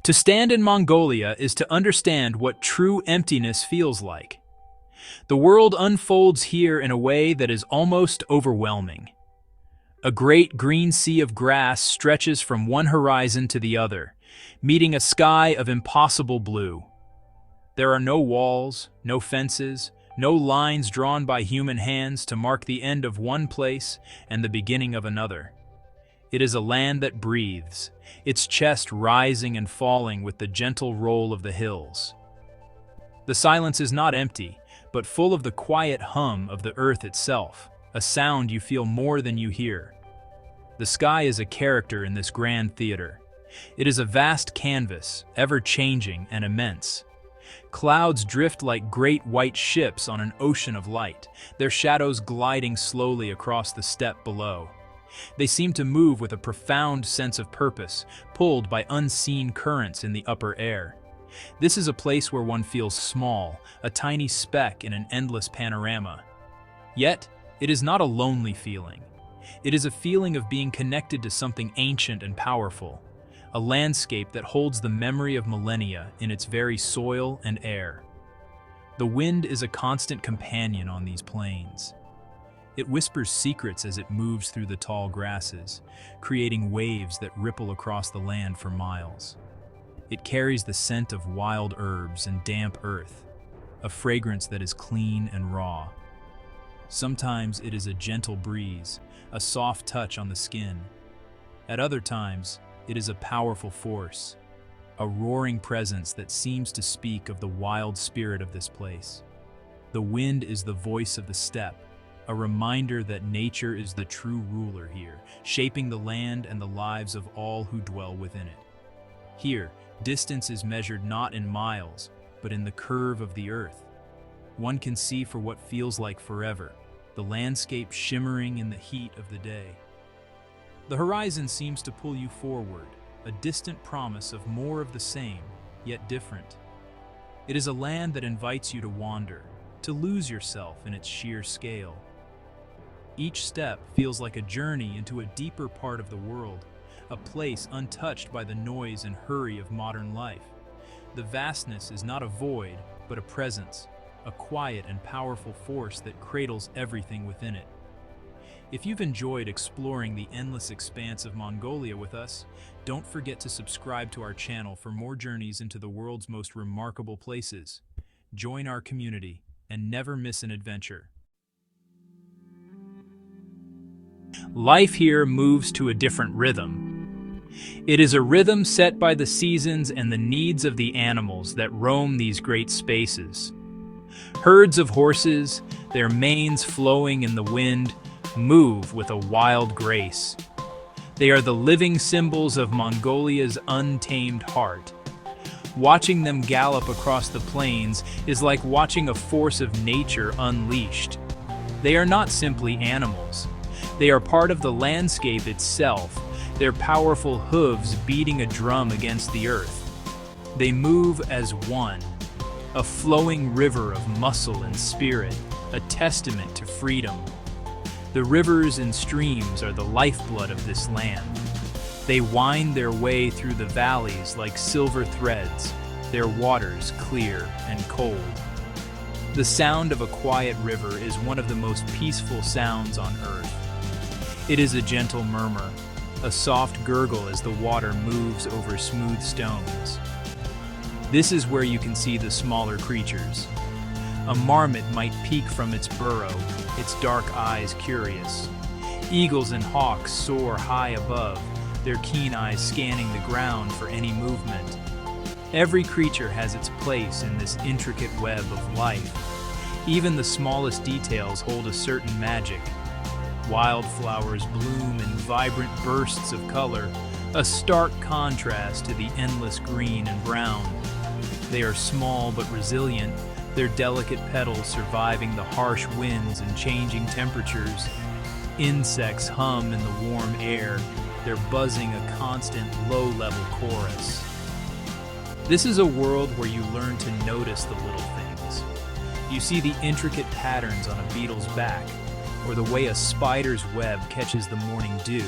To stand in Mongolia is to understand what true emptiness feels like. The world unfolds here in a way that is almost overwhelming. A great green sea of grass stretches from one horizon to the other, meeting a sky of impossible blue. There are no walls, no fences, no lines drawn by human hands to mark the end of one place and the beginning of another. It is a land that breathes, its chest rising and falling with the gentle roll of the hills. The silence is not empty, but full of the quiet hum of the earth itself, a sound you feel more than you hear. The sky is a character in this grand theater. It is a vast canvas, ever-changing and immense. Clouds drift like great white ships on an ocean of light, their shadows gliding slowly across the steppe below. They seem to move with a profound sense of purpose, pulled by unseen currents in the upper air. This is a place where one feels small, a tiny speck in an endless panorama. Yet, it is not a lonely feeling. It is a feeling of being connected to something ancient and powerful, a landscape that holds the memory of millennia in its very soil and air. The wind is a constant companion on these plains. It whispers secrets as it moves through the tall grasses, creating waves that ripple across the land for miles. It carries the scent of wild herbs and damp earth, a fragrance that is clean and raw. Sometimes it is a gentle breeze, a soft touch on the skin. At other times, it is a powerful force, a roaring presence that seems to speak of the wild spirit of this place. The wind is the voice of the steppe, a reminder that nature is the true ruler here, shaping the land and the lives of all who dwell within it. Here, distance is measured not in miles, but in the curve of the earth. One can see for what feels like forever, the landscape shimmering in the heat of the day. The horizon seems to pull you forward, a distant promise of more of the same, yet different. It is a land that invites you to wander, to lose yourself in its sheer scale. Each step feels like a journey into a deeper part of the world, a place untouched by the noise and hurry of modern life. The vastness is not a void, but a presence, a quiet and powerful force that cradles everything within it. If you've enjoyed exploring the endless expanse of Mongolia with us, don't forget to subscribe to our channel for more journeys into the world's most remarkable places. Join our community and never miss an adventure. Life here moves to a different rhythm. It is a rhythm set by the seasons and the needs of the animals that roam these great spaces. Herds of horses, their manes flowing in the wind, move with a wild grace. They are the living symbols of Mongolia's untamed heart. Watching them gallop across the plains is like watching a force of nature unleashed. They are not simply animals. They are part of the landscape itself, their powerful hooves beating a drum against the earth. They move as one, a flowing river of muscle and spirit, a testament to freedom. The rivers and streams are the lifeblood of this land. They wind their way through the valleys like silver threads, their waters clear and cold. The sound of a quiet river is one of the most peaceful sounds on earth. It is a gentle murmur, a soft gurgle as the water moves over smooth stones. This is where you can see the smaller creatures. A marmot might peek from its burrow, its dark eyes curious. Eagles and hawks soar high above, their keen eyes scanning the ground for any movement. Every creature has its place in this intricate web of life. Even the smallest details hold a certain magic. Wildflowers bloom in vibrant bursts of color, a stark contrast to the endless green and brown. They are small but resilient, their delicate petals surviving the harsh winds and changing temperatures. Insects hum in the warm air, their buzzing a constant low-level chorus. This is a world where you learn to notice the little things. You see the intricate patterns on a beetle's back, or the way a spider's web catches the morning dew.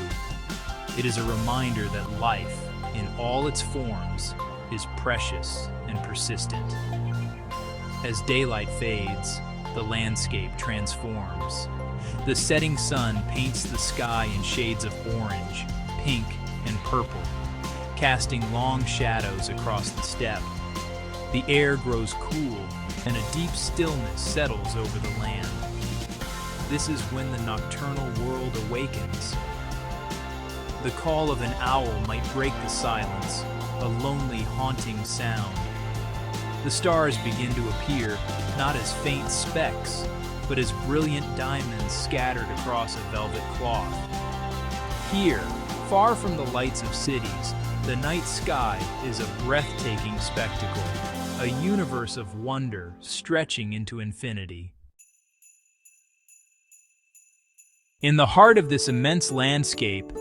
It is a reminder that life, in all its forms, is precious and persistent. As daylight fades, the landscape transforms. The setting sun paints the sky in shades of orange, pink, and purple, casting long shadows across the steppe. The air grows cool, and a deep stillness settles over the land. This is when the nocturnal world awakens. The call of an owl might break the silence, a lonely, haunting sound. The stars begin to appear, not as faint specks, but as brilliant diamonds scattered across a velvet cloth. Here, far from the lights of cities, the night sky is a breathtaking spectacle, a universe of wonder stretching into infinity. In the heart of this immense landscape,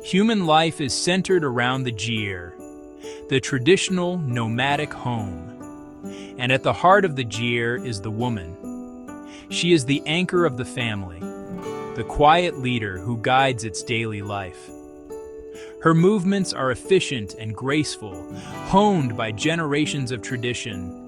human life is centered around the Jir, the traditional nomadic home. And at the heart of the Jir is the woman. She is the anchor of the family, the quiet leader who guides its daily life. Her movements are efficient and graceful, honed by generations of tradition.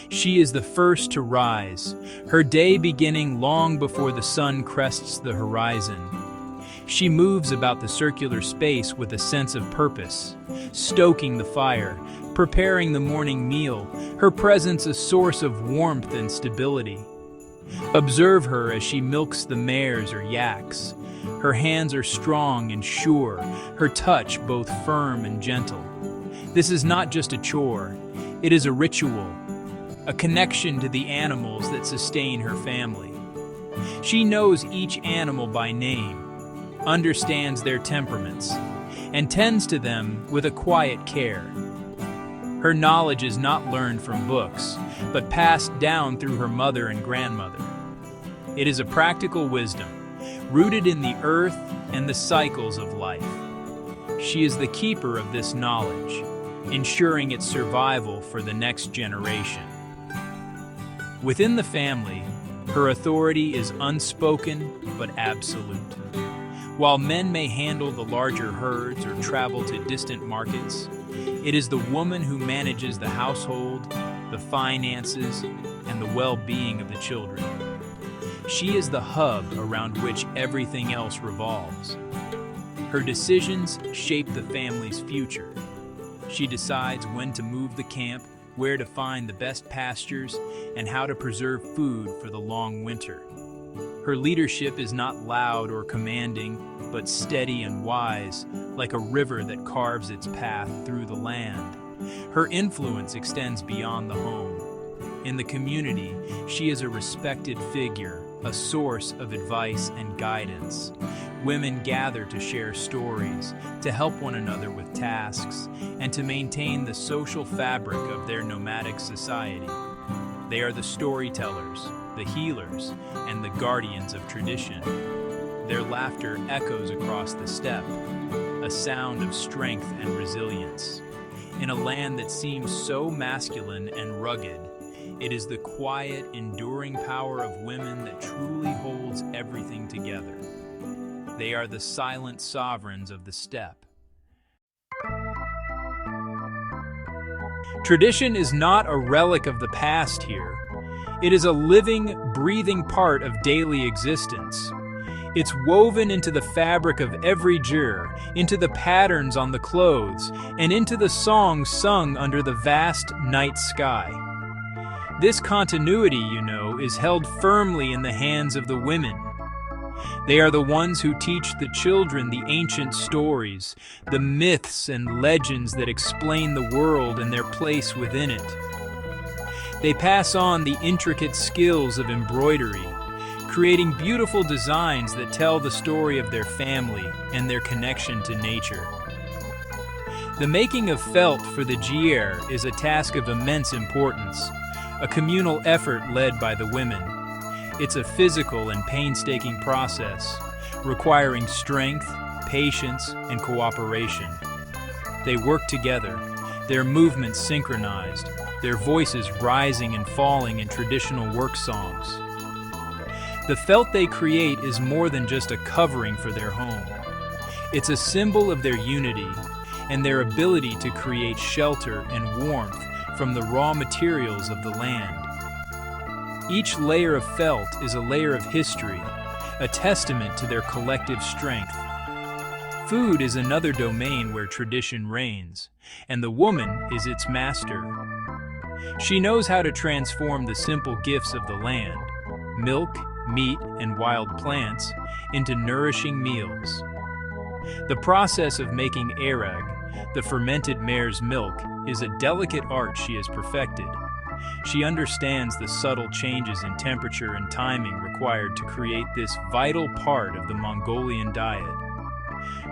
She is the first to rise, her day beginning long before the sun crests the horizon. She moves about the circular space with a sense of purpose, stoking the fire, preparing the morning meal, her presence a source of warmth and stability. Observe her as she milks the mares or yaks. Her hands are strong and sure, her touch both firm and gentle. This is not just a chore, it is a ritual, a connection to the animals that sustain her family. She knows each animal by name, understands their temperaments, and tends to them with a quiet care. Her knowledge is not learned from books, but passed down through her mother and grandmother. It is a practical wisdom, rooted in the earth and the cycles of life. She is the keeper of this knowledge, ensuring its survival for the next generation. Within the family, her authority is unspoken but absolute. While men may handle the larger herds or travel to distant markets, it is the woman who manages the household, the finances, and the well-being of the children. She is the hub around which everything else revolves. Her decisions shape the family's future. She decides when to move the camp, where to find the best pastures, and how to preserve food for the long winter. Her leadership is not loud or commanding, but steady and wise, like a river that carves its path through the land. Her influence extends beyond the home. In the community, she is a respected figure, a source of advice and guidance. Women gather to share stories, to help one another with tasks, and to maintain the social fabric of their nomadic society. They are the storytellers, the healers, and the guardians of tradition. Their laughter echoes across the steppe, a sound of strength and resilience. In a land that seems so masculine and rugged, it is the quiet, enduring power of women that truly holds everything together. They are the silent sovereigns of the steppe. Tradition is not a relic of the past here. It is a living, breathing part of daily existence. It's woven into the fabric of every jir, into the patterns on the clothes, and into the songs sung under the vast night sky. This continuity, is held firmly in the hands of the women. They are the ones who teach the children the ancient stories, the myths and legends that explain the world and their place within it. They pass on the intricate skills of embroidery, creating beautiful designs that tell the story of their family and their connection to nature. The making of felt for the Jir is a task of immense importance, a communal effort led by the women. It's a physical and painstaking process, requiring strength, patience, and cooperation. They work together, their movements synchronized, their voices rising and falling in traditional work songs. The felt they create is more than just a covering for their home. It's a symbol of their unity, and their ability to create shelter and warmth from the raw materials of the land. Each layer of felt is a layer of history, a testament to their collective strength. Food is another domain where tradition reigns, and the woman is its master. She knows how to transform the simple gifts of the land, milk, meat, and wild plants, into nourishing meals. The process of making arag, the fermented mare's milk, is a delicate art she has perfected. She understands the subtle changes in temperature and timing required to create this vital part of the Mongolian diet.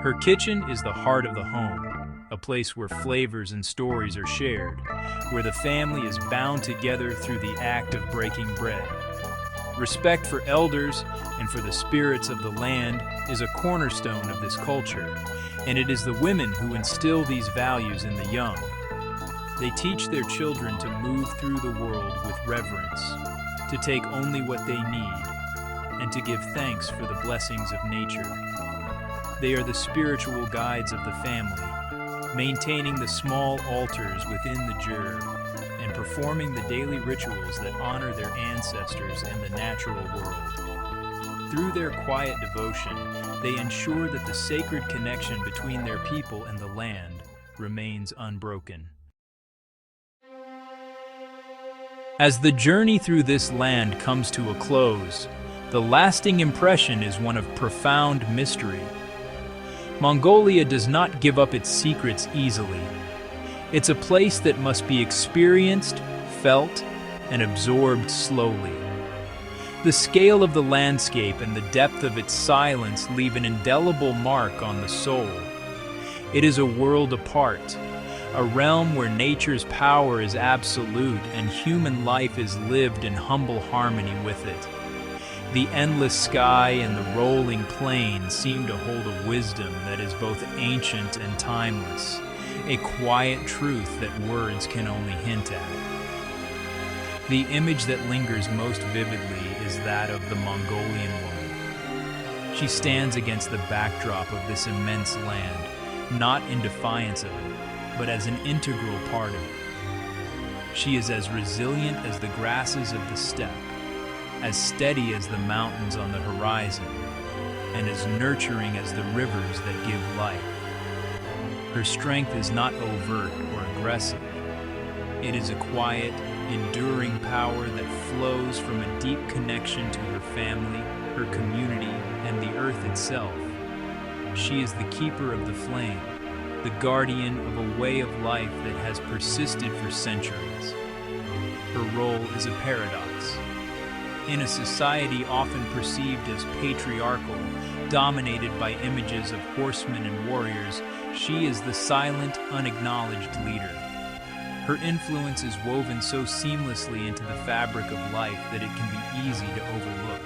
Her kitchen is the heart of the home, a place where flavors and stories are shared, where the family is bound together through the act of breaking bread. Respect for elders and for the spirits of the land is a cornerstone of this culture, and it is the women who instill these values in the young. They teach their children to move through the world with reverence, to take only what they need, and to give thanks for the blessings of nature. They are the spiritual guides of the family, maintaining the small altars within the jur, and performing the daily rituals that honor their ancestors and the natural world. Through their quiet devotion, they ensure that the sacred connection between their people and the land remains unbroken. As the journey through this land comes to a close, the lasting impression is one of profound mystery. Mongolia does not give up its secrets easily. It's a place that must be experienced, felt, and absorbed slowly. The scale of the landscape and the depth of its silence leave an indelible mark on the soul. It is a world apart, a realm where nature's power is absolute and human life is lived in humble harmony with it. The endless sky and the rolling plain seem to hold a wisdom that is both ancient and timeless, a quiet truth that words can only hint at. The image that lingers most vividly is that of the Mongolian woman. She stands against the backdrop of this immense land, not in defiance of it, but as an integral part of it. She is as resilient as the grasses of the steppe, as steady as the mountains on the horizon, and as nurturing as the rivers that give life. Her strength is not overt or aggressive. It is a quiet, enduring power that flows from a deep connection to her family, her community, and the earth itself. She is the keeper of the flame, the guardian of a way of life that has persisted for centuries. Her role is a paradox. In a society often perceived as patriarchal, dominated by images of horsemen and warriors, she is the silent, unacknowledged leader. Her influence is woven so seamlessly into the fabric of life that it can be easy to overlook.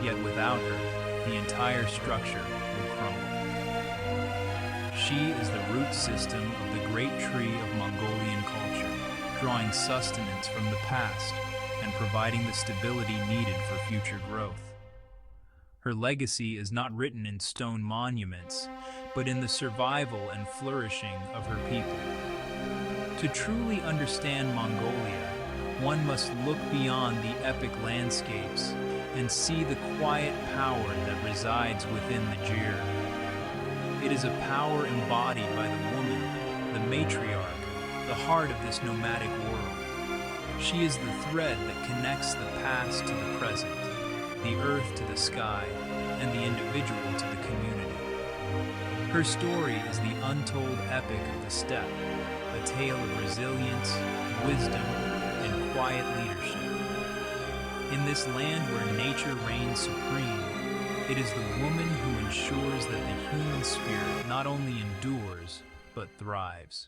Yet without her, the entire structure will crumble. She is the root system of the great tree of Mongolian culture, drawing sustenance from the past and providing the stability needed for future growth. Her legacy is not written in stone monuments, but in the survival and flourishing of her people. To truly understand Mongolia, one must look beyond the epic landscapes and see the quiet power that resides within the jir. It is a power embodied by the woman, the matriarch, the heart of this nomadic world. She is the thread that connects the past to the present, the earth to the sky, and the individual to the community. Her story is the untold epic of the steppe, a tale of resilience, wisdom, and quiet leadership. In this land where nature reigns supreme, it is the woman who ensures that the human spirit not only endures, but thrives.